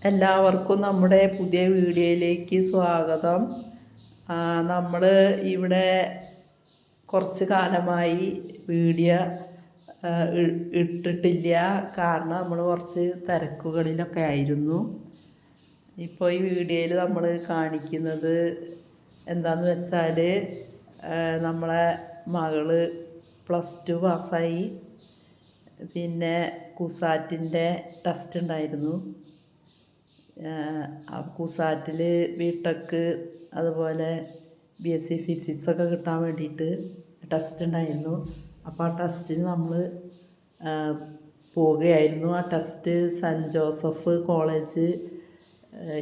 എല്ലാവർക്കും നമ്മുടെ പുതിയ വീഡിയോയിലേക്ക് സ്വാഗതം. നമ്മൾ ഇവിടെ കുറച്ച് കാലമായി വീഡിയോ ഇട്ടിട്ടില്ല. കാരണം നമ്മൾ കുറച്ച് തിരക്കുകളിലൊക്കെ ആയിരുന്നു. ഇപ്പോൾ ഈ വീഡിയോയിൽ നമ്മൾ കാണിക്കുന്നത് എന്താണെന്ന് വെച്ചാൽ നമ്മളെ മകള് +2 പാസ്സായി. പിന്നെ കുസാറ്റിൻ്റെ ടെസ്റ്റ് ഉണ്ടായിരുന്നു. കുസാറ്റിൽ ബിടെക് അതുപോലെ BSc ഫിസിക്സൊക്കെ കിട്ടാൻ വേണ്ടിയിട്ട് ടെസ്റ്റ് ഉണ്ടായിരുന്നു. അപ്പോൾ ആ ടെസ്റ്റിന് നമ്മൾ പോവുകയായിരുന്നു. ആ ടെസ്റ്റ് സെൻറ്റ് ജോസഫ് കോളേജ്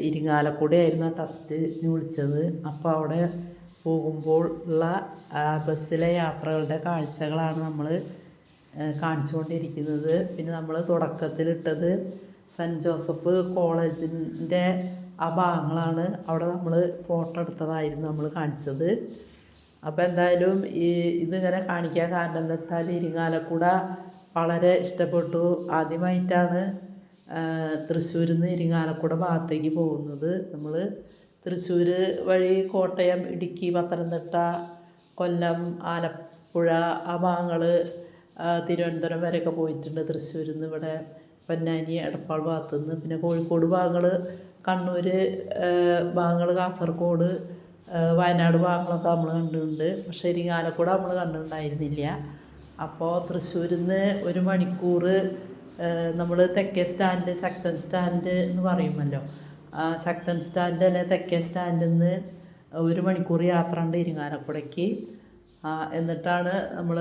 ഇരിങ്ങാലക്കുടയായിരുന്നു ആ ടെസ്റ്റിന് വിളിച്ചത്. അപ്പോൾ അവിടെ പോകുമ്പോൾ ഉള്ള ബസ്സിലെ യാത്രകളുടെ കാഴ്ചകളാണ് നമ്മൾ കാണിച്ചുകൊണ്ടിരിക്കുന്നത്. പിന്നെ നമ്മൾ തുടക്കത്തിലിട്ടത് സെൻറ്റ് ജോസഫ് കോളേജിൻ്റെ ആ ഭാഗങ്ങളാണ്. അവിടെ നമ്മൾ ഫോട്ടോ എടുത്തതായിരുന്നു നമ്മൾ കാണിച്ചത്. അപ്പോൾ എന്തായാലും ഇതിങ്ങനെ കാണിക്കാൻ കാരണം എന്താ വെച്ചാൽ ഇരിങ്ങാലക്കുട വളരെ ഇഷ്ടപ്പെട്ടു. ആദ്യമായിട്ടാണ് തൃശ്ശൂരിൽ നിന്ന് ഇരിങ്ങാലക്കുട ഭാഗത്തേക്ക് പോകുന്നത്. നമ്മൾ തൃശ്ശൂർ വഴി കോട്ടയം, ഇടുക്കി, പത്തനംതിട്ട, കൊല്ലം, ആലപ്പുഴ ആ ഭാഗങ്ങൾ, തിരുവനന്തപുരം വരെയൊക്കെ പോയിട്ടുണ്ട്. തൃശ്ശൂരിൽ നിന്ന് ഇവിടെ പൊന്നാനി, എടപ്പാൾ ഭാഗത്തുനിന്ന്. പിന്നെ കോഴിക്കോട് ഭാഗങ്ങൾ, കണ്ണൂർ ഭാഗങ്ങൾ, കാസർഗോഡ്, വയനാട് ഭാഗങ്ങളൊക്കെ നമ്മൾ കണ്ടിട്ടുണ്ട്. പക്ഷേ ഇരിങ്ങാലക്കുട നമ്മൾ കണ്ടിട്ടുണ്ടായിരുന്നില്ല. അപ്പോൾ തൃശ്ശൂരിൽ നിന്ന് 1 മണിക്കൂർ നമ്മൾ തെക്കേ സ്റ്റാൻഡ്, ശക്തൻ സ്റ്റാൻഡ് എന്ന് പറയുമല്ലോ, ശക്തൻ സ്റ്റാൻഡ് അല്ലെ തെക്കേ സ്റ്റാൻഡിൽ നിന്ന് 1 മണിക്കൂർ യാത്ര ഉണ്ട് ഇരിങ്ങാലക്കുടയ്ക്ക്. എന്നിട്ടാണ് നമ്മൾ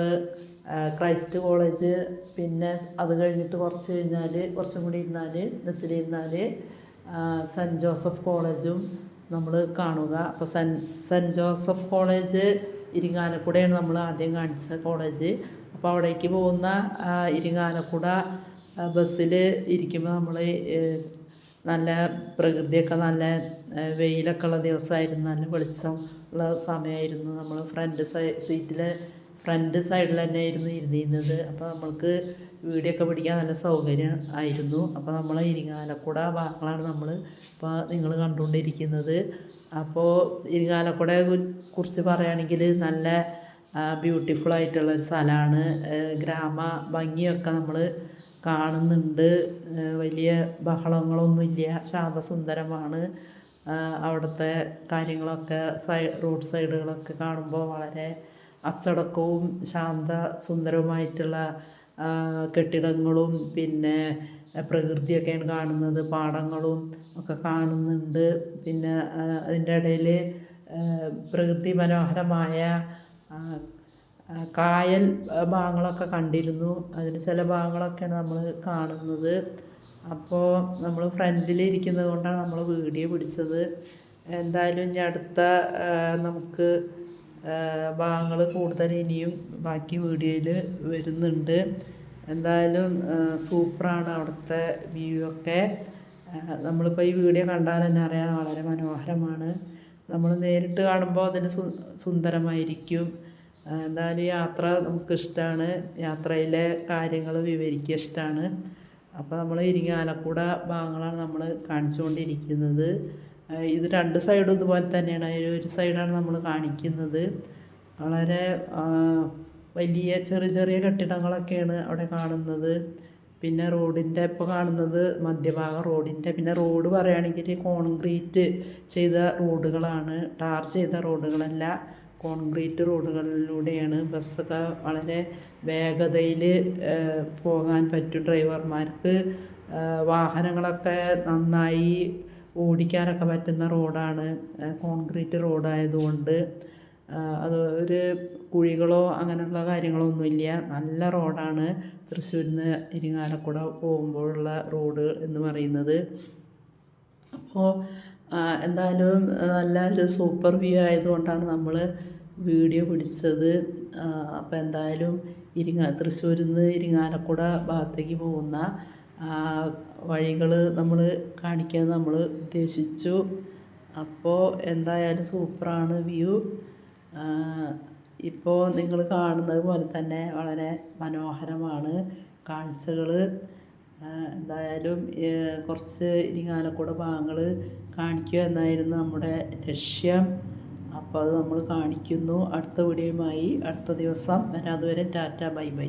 ക്രൈസ്റ്റ് കോളേജ്, പിന്നെ അത് കഴിഞ്ഞിട്ട് കുറച്ചും കൂടി ഇരുന്നാൽ ബസ്സിലിരുന്നാൽ സെൻറ്റ് ജോസഫ് കോളേജും നമ്മൾ കാണുക. അപ്പോൾ സെൻറ്റ് ജോസഫ് കോളേജ് ഇരിങ്ങാലക്കുടയാണ് നമ്മൾ ആദ്യം കാണിച്ച കോളേജ്. അപ്പോൾ അവിടേക്ക് പോകുന്ന ഇരിങ്ങാലക്കുട ബസ്സിൽ ഇരിക്കുമ്പോൾ നമ്മൾ നല്ല പ്രകൃതിയൊക്കെ, നല്ല വെയിലൊക്കെ ഉള്ള ദിവസമായിരുന്നു, നല്ല വെളിച്ചം ഉള്ള സമയമായിരുന്നു. നമ്മൾ ഫ്രണ്ട് സൈഡിൽ തന്നെ ആയിരുന്നു ഇരുന്നിരുന്നത്. അപ്പോൾ നമ്മൾക്ക് വീഡിയോ ഒക്കെ പിടിക്കാൻ നല്ല സൗകര്യം ആയിരുന്നു. അപ്പോൾ നമ്മൾ ഇരിങ്ങാലക്കുട ഭാഗങ്ങളാണ് നമ്മൾ ഇപ്പോൾ നിങ്ങൾ കണ്ടുകൊണ്ടിരിക്കുന്നത്. അപ്പോൾ ഇരിങ്ങാലക്കുടയെ കുറിച്ച് പറയുകയാണെങ്കിൽ നല്ല ബ്യൂട്ടിഫുള്ളായിട്ടുള്ളൊരു സ്ഥലമാണ്. ഗ്രാമ ഭംഗിയൊക്കെ നമ്മൾ കാണുന്നുണ്ട്. വലിയ ബഹളങ്ങളൊന്നുമില്ല, ശാന്തസുന്ദരമാണ്. അവിടുത്തെ കാര്യങ്ങളൊക്കെ റോഡ് സൈഡുകളൊക്കെ കാണുമ്പോൾ വളരെ അച്ചടക്കവും ശാന്ത സുന്ദരവുമായിട്ടുള്ള കെട്ടിടങ്ങളും പിന്നെ പ്രകൃതിയൊക്കെയാണ് കാണുന്നത്. പാടങ്ങളും ഒക്കെ കാണുന്നുണ്ട്. പിന്നെ അതിൻ്റെ ഇടയിൽ പ്രകൃതി മനോഹരമായ കായൽ ഭാഗങ്ങളൊക്കെ കണ്ടിരുന്നു. അതിന് ചില ഭാഗങ്ങളൊക്കെയാണ് നമ്മൾ കാണുന്നത്. അപ്പോൾ നമ്മൾ ഫ്രണ്ടിൽ ഇരിക്കുന്നത് കൊണ്ടാണ് നമ്മൾ വീഡിയോ പിടിച്ചത്. എന്തായാലും ഇനി അടുത്ത നമുക്ക് ഭാഗങ്ങൾ കൂടുതൽ ഇനിയും ബാക്കി വീഡിയോയിൽ വരുന്നുണ്ട്. എന്തായാലും സൂപ്പറാണ് അവിടുത്തെ വ്യൂ ഒക്കെ. നമ്മളിപ്പോൾ ഈ വീഡിയോ കണ്ടാൽ തന്നെ അറിയാം, വളരെ മനോഹരമാണ്. നമ്മൾ നേരിട്ട് കാണുമ്പോൾ അതിന് സുന്ദരമായിരിക്കും. എന്തായാലും യാത്ര നമുക്കിഷ്ടമാണ്, യാത്രയിലെ കാര്യങ്ങൾ വിവരിക്കുക ഇഷ്ടമാണ്. അപ്പോൾ നമ്മൾ ഇരിങ്ങാലക്കുട ഭാഗങ്ങളാണ് നമ്മൾ കാണിച്ചുകൊണ്ടിരിക്കുന്നത്. ഇത് 2 സൈഡും ഇതുപോലെ തന്നെയാണ്. ഒരു സൈഡാണ് നമ്മൾ കാണിക്കുന്നത്. വളരെ വലിയ ചെറിയ കെട്ടിടങ്ങളൊക്കെയാണ് അവിടെ കാണുന്നത്. പിന്നെ റോഡിൻ്റെ ഇപ്പോൾ കാണുന്നത് മധ്യഭാഗം റോഡിൻ്റെ. പിന്നെ റോഡ് പറയുകയാണെങ്കിൽ കോൺക്രീറ്റ് ചെയ്ത റോഡുകളാണ്, ടാർ ചെയ്ത റോഡുകളല്ല, കോൺക്രീറ്റ് റോഡുകളിലൂടെയാണ് ബസ്സൊക്കെ വളരെ വേഗതയിൽ പോകാൻ പറ്റും. ഡ്രൈവർമാർക്ക് വാഹനങ്ങളൊക്കെ നന്നായി ഓടിക്കാനൊക്കെ പറ്റുന്ന റോഡാണ്, കോൺക്രീറ്റ് റോഡായതുകൊണ്ട്. അത് ഒരു കുഴികളോ അങ്ങനെയുള്ള കാര്യങ്ങളോ ഒന്നുമില്ല, നല്ല റോഡാണ്. തൃശ്ശൂരിൽ നിന്ന് ഇരിങ്ങാലക്കുട പോകുമ്പോഴുള്ള റോഡ് എന്ന് പറയുന്നത്. അപ്പോൾ എന്തായാലും നല്ല ഒരു സൂപ്പർ വ്യൂ ആയതുകൊണ്ടാണ് നമ്മൾ വീഡിയോ പിടിച്ചത്. അപ്പോൾ എന്തായാലും തൃശ്ശൂരിൽ നിന്ന് ഇരിങ്ങാലക്കുട ഭാഗത്തേക്ക് പോകുന്ന വഴികൾ നമ്മൾ കാണിക്കാൻ നമ്മൾ ഉദ്ദേശിച്ചു. അപ്പോൾ എന്തായാലും സൂപ്പറാണ് വ്യൂ. ഇപ്പോൾ നിങ്ങൾ കാണുന്നത് പോലെ തന്നെ വളരെ മനോഹരമാണ് കാഴ്ചകൾ. എന്തായാലും കുറച്ച് ഇരിങ്ങാലക്കുട ഭാഗങ്ങൾ കാണിക്കുക എന്നായിരുന്നു നമ്മുടെ ലക്ഷ്യം. അപ്പോൾ അത് നമ്മൾ കാണിക്കുന്നു. അടുത്ത വീഡിയോയുമായി അടുത്ത ദിവസം വരാം. അതുവരെ ടാറ്റ ബൈ ബൈ.